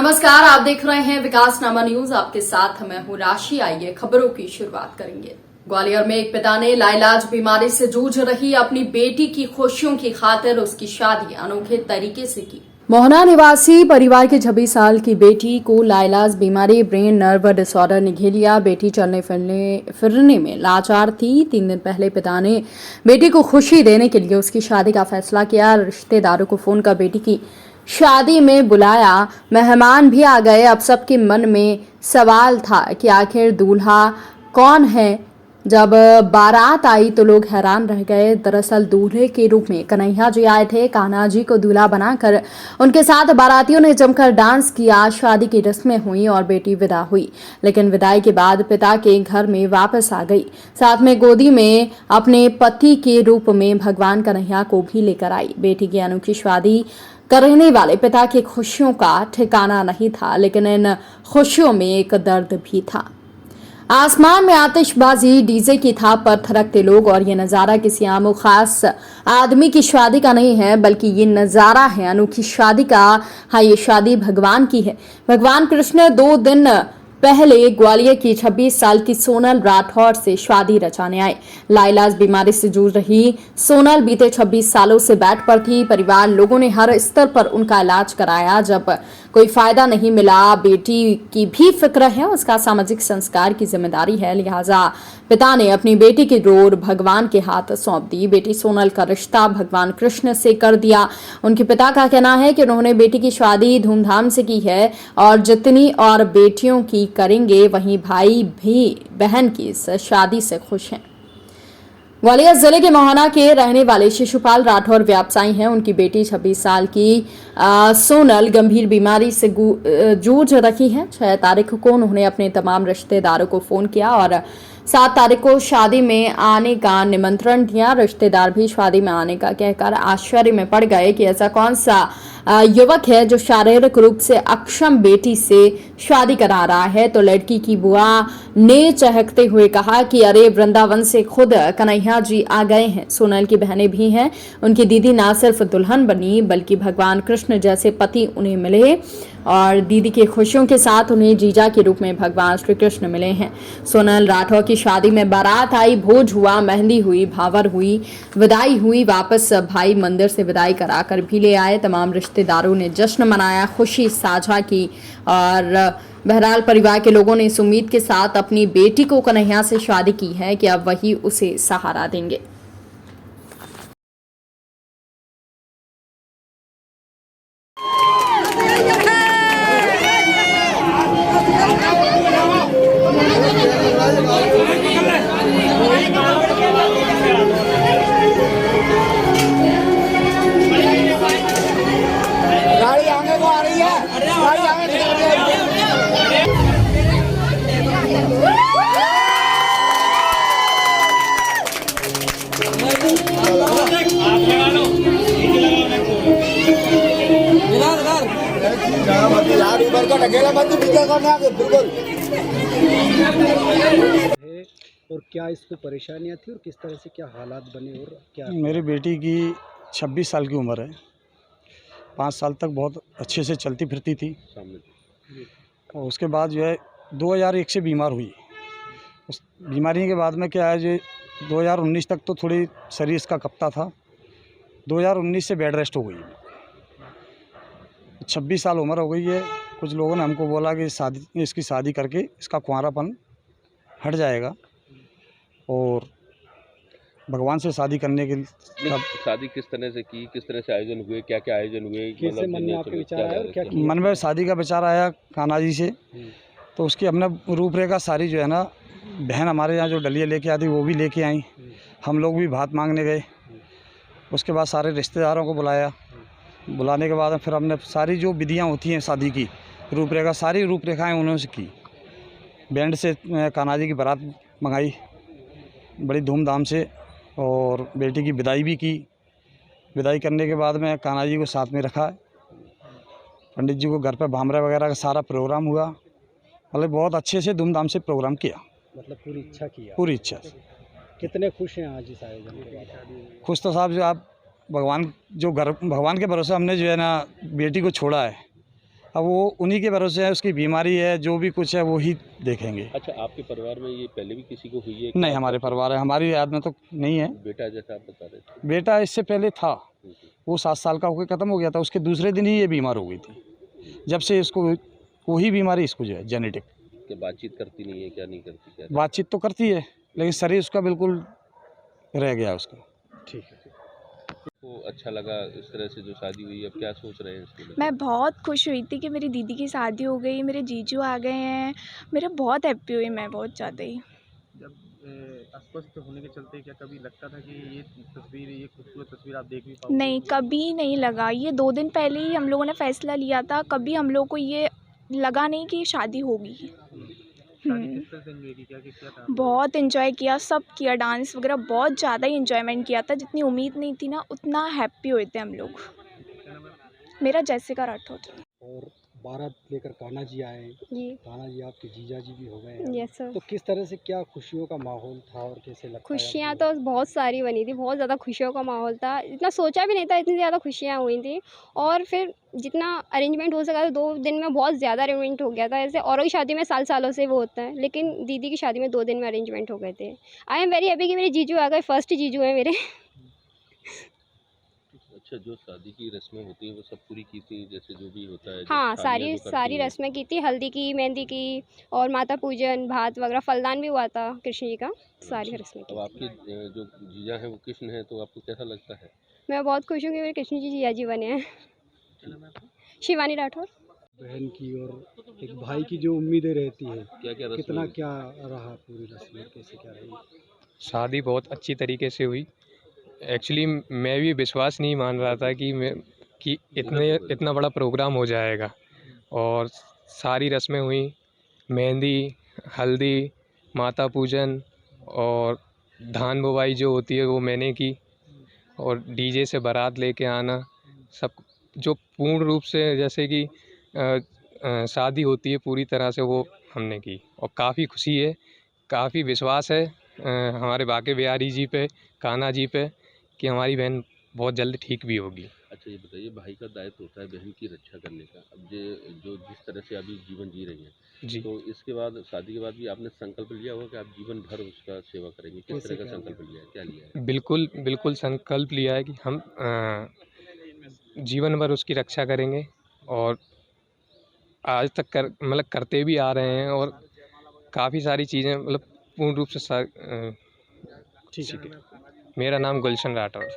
नमस्कार, आप देख रहे हैं विकासनामा न्यूज। आपके साथ मैं हूं राशि। आइए खबरों की शुरुआत करेंगे। ग्वालियर में एक पिता ने लाइलाज बीमारी से जूझ रही अपनी बेटी की खुशियों की खातिर उसकी शादी अनोखे तरीके से की। मोहना निवासी परिवार की 26 साल की बेटी को लाइलाज बीमारी ब्रेन नर्व डिसऑर्डर ने घेर लिया। बेटी चलने फिरने में लाचार थी। 3 दिन पहले पिता ने बेटी को खुशी देने के लिए उसकी शादी का फैसला किया। रिश्तेदारों को फोन कर बेटी की शादी में बुलाया। मेहमान भी आ गए। अब सबके मन में सवाल था कि आखिर दूल्हा कौन है। जब बारात आई तो लोग हैरान रह गए। दरअसल दूल्हे के रूप में कन्हैया जी आए थे। कान्हा जी को दूल्हा बनाकर उनके साथ बारातियों ने जमकर डांस किया। शादी की रस्में हुई और बेटी विदा हुई। लेकिन विदाई के बाद पिता के घर में वापस आ गई। साथ में गोदी में अपने पति के रूप में भगवान कन्हैया को भी लेकर आई। बेटी की अनोखी शादी करने वाले पिता की खुशियों का ठिकाना नहीं था, लेकिन इन खुशियों में एक दर्द भी था। आसमान में आतिशबाजी, डीजे की थाप पर थिरकते लोग। और ये नजारा किसी आम खास आदमी की शादी का नहीं है, बल्कि ये नजारा है अनोखी शादी का। हाँ, ये शादी भगवान की है। भगवान कृष्ण 2 दिन पहले ग्वालियर की 26 साल की सोनल राठौर से शादी रचाने आए। लाइलाज बीमारी से जूझ रही सोनल बीते 26 सालों से बेड पर थी। परिवार लोगों ने हर स्तर पर उनका इलाज कराया। जब कोई फायदा नहीं मिला, बेटी की भी फिक्र है, उसका सामाजिक संस्कार की जिम्मेदारी है, लिहाजा पिता ने अपनी बेटी की डोर भगवान के हाथ सौंप दी। बेटी सोनल का रिश्ता भगवान कृष्ण से कर दिया। उनके पिता का कहना है कि उन्होंने बेटी की शादी धूमधाम से की है और जितनी और बेटियों की करेंगे, वहीं भाई भी बहन की इस शादी से खुश हैं। ग्वालियर जिले के मोहना के रहने वाले शिशुपाल राठौर व्यवसायी हैं। उनकी बेटी 26 साल की सोनल गंभीर बीमारी से जूझ रही है। 6 तारीख को उन्होंने अपने तमाम रिश्तेदारों को फोन किया और 7 तारीख को शादी में आने का निमंत्रण दिया। रिश्तेदार भी शादी में आने का कहकर आश्चर्य में पड़ गए कि ऐसा कौन सा युवक है जो शारीरिक रूप से अक्षम बेटी से शादी करा रहा है। तो लड़की की बुआ ने चहकते हुए कहा कि अरे, वृंदावन से खुद कन्हैया जी आ गए हैं। सोनल की बहनें भी हैं। उनकी दीदी ना सिर्फ दुल्हन बनी, बल्कि भगवान कृष्ण जैसे पति उन्हें मिले और दीदी की खुशियों के साथ उन्हें जीजा के रूप में भगवान श्री कृष्ण मिले हैं। सोनल राठौर की शादी में बारात आई, भोज हुआ, मेहंदी हुई, भावर हुई, विदाई हुई। वापस भाई मंदिर से विदाई कराकर भी ले आए। तमाम रिश्तेदारों ने जश्न मनाया, खुशी साझा की और बहरहाल परिवार के लोगों ने इस उम्मीद के साथ अपनी बेटी को कन्हैया से शादी की है कि अब वही उसे सहारा देंगे। गाड़ी आगे को आ रही है, गाड़ी आगे निकल रही है। यार इधर का ढकेला बंद, पीछे करने आगे बिल्कुल। और क्या इसको परेशानियां थी और किस तरह से क्या हालात बने और क्या? मेरी बेटी की 26 साल की उम्र है। 5 साल तक बहुत अच्छे से चलती फिरती थी और उसके बाद जो है 2001 से बीमार हुई। उस बीमारी के बाद में क्या है, जो 2019 तक तो थोड़ी शरीर इसका कपता था। 2019 से बेड रेस्ट हो गई। 26 साल उम्र हो गई है। कुछ लोगों ने हमको बोला कि इसकी शादी करके इसका कुंवारापन हट जाएगा और भगवान से शादी करने के लिए। शादी किस तरह से की, किस तरह से आयोजन हुए, क्या क्या आयोजन हुए, कैसे मन में आपके विचार आया और क्या किया? मन में शादी का विचार आया कान्हा जी से। तो उसकी हमने रूपरेखा सारी जो है ना, बहन हमारे यहाँ जो डलिया लेके आती वो भी लेके आई। हम लोग भी भात मांगने गए। उसके बाद सारे रिश्तेदारों को बुलाया। बुलाने के बाद फिर हमने सारी जो विधियाँ होती हैं शादी की, रूपरेखा सारी रूपरेखाएँ उन्होंने से की। बैंड से कान्हा जी की बारात मंगाई बड़ी धूमधाम से और बेटी की विदाई भी की। विदाई करने के बाद में कान्हा जी को साथ में रखा। पंडित जी को घर पर भामरा वगैरह का सारा प्रोग्राम हुआ। मतलब बहुत अच्छे से धूमधाम से प्रोग्राम किया। मतलब पूरी इच्छा किया? पूरी इच्छा से। कितने खुश हैं आज इस आयोजन के बाद? खुश तो साहब जो आप भगवान के भरोसे हमने जो है ना बेटी को छोड़ा है, अब वो उन्हीं के भरोसे है, उसकी बीमारी है, जो भी कुछ है वो ही देखेंगे। अच्छा, आपके परिवार में ये पहले भी किसी को हुई है? नहीं, हमारे परिवार है, हमारी याद में तो नहीं है। बेटा जैसा आप बता रहे थे। बेटा इससे पहले था, वो 7 साल का होकर ख़त्म हो गया था, उसके दूसरे दिन ही ये बीमार हो गई थी। जब से इसको वही बीमारी इसको जो है जेनेटिक। कि बातचीत करती नहीं है, क्या नहीं करती, क्या? बातचीत तो करती है लेकिन शरीर उसका बिल्कुल रह गया उसका। ठीक है। तो अच्छा लगा इस तरह से जो शादी हुई, अब क्या सोच रहे हैं इसके लिए? मैं बहुत खुश हुई थी कि मेरी दीदी की शादी हो गई, मेरे जीजू आ गए हैं, मेरे बहुत हैप्पी हुई मैं, बहुत ज़्यादा ही। जब अस्वस्थ होने के चलते क्या कभी लगता था कि ये तस्वीर, ये खूबसूरत तस्वीर आप देख भी पाओगे? नहीं, कभी नहीं लगा। ये 2 दिन पहले ही हम लोगों ने फ़ैसला लिया था, कभी हम लोग को ये लगा नहीं कि शादी होगी। शादी किस तरह से एंजॉय की, क्या था? बहुत एंजॉय किया, सब किया, डांस वगैरह बहुत ज़्यादा ही एंजॉयमेंट किया था। जितनी उम्मीद नहीं थी ना, उतना हैप्पी हुए थे हम लोग। क्या नाम है? मेरा जैसिका राठौर। और बारात लेकर कान्हा जी आए। जी कान्हा जी आपके जीजा जी भी हो गए हैं। Yes sir. तो किस तरह से क्या खुशियों का माहौल था और कैसे लगता है खुशियाँ आपको? तो बहुत सारी बनी थी, बहुत ज़्यादा खुशियों का माहौल था, इतना सोचा भी नहीं था इतनी ज़्यादा खुशियाँ हुई थी। और फिर जितना अरेंजमेंट हो सका था 2 दिन में बहुत ज़्यादा अरेंजमेंट हो गया था। ऐसे औरों की शादी में सालों से वो होता है, लेकिन दीदी की शादी में 2 दिन में अरेंजमेंट हो गए थे। आई एम वेरी हैप्पी कि मेरे जीजू आ गए, फर्स्ट जीजू हैं मेरे। अच्छा, जो शादी की रस्में होती हैं वो सब पूरी की थी, जैसे जो भी होता है? हाँ, जो थालियाँ जो सारी करती हैं। रस्में की थी, हल्दी की, मेहंदी की और माता पूजन, भात वगैरह, फलदान भी हुआ था कृष्ण जी का, सारी रस्में की अब थी। आपके जो जीजा हैं वो कृष्ण हैं, तो आपको कैसा लगता है? मैं बहुत खुश हूँ कि मेरे कृष्ण जी जीजा जी बने हैं। शिवानी राठौर। बहन की और एक भाई की जो उम्मीदें रहती है, क्या क्या कितना रस्में? क्या रहा पूरी रस्म, कैसे क्या रही? शादी बहुत अच्छी तरीके से हुई। एक्चुअली मैं भी विश्वास नहीं मान रहा था कि इतना बड़ा प्रोग्राम हो जाएगा। और सारी रस्में हुई, मेहंदी, हल्दी, माता पूजन और धान बुवाई जो होती है वो मैंने की, और डीजे से बारात लेके आना, सब जो पूर्ण रूप से जैसे कि शादी होती है पूरी तरह से वो हमने की। और काफ़ी खुशी है, काफ़ी विश्वास है हमारे बाके बिहारी जी पे, कान्हा जी पे, कि हमारी बहन बहुत जल्द ठीक भी होगी। अच्छा, ये बताइए, भाई का दायित्व होता है बहन की रक्षा करने का। अब जो जिस तरह से अभी जीवन जी रही हैं, जी। तो इसके बाद, शादी के बाद भी आपने संकल्प लिया होगा कि आप जीवन भर उसका सेवा करेंगे। किस कैसे तरह का क्या संकल्प लिया है, क्या लिया है? बिल्कुल संकल्प लिया है कि हम जीवन भर उसकी रक्षा करेंगे। और आज तक करते भी आ रहे हैं, और काफ़ी सारी चीज़ें पूर्ण रूप से ठीक है। मेरा नाम गुलशन राठौर।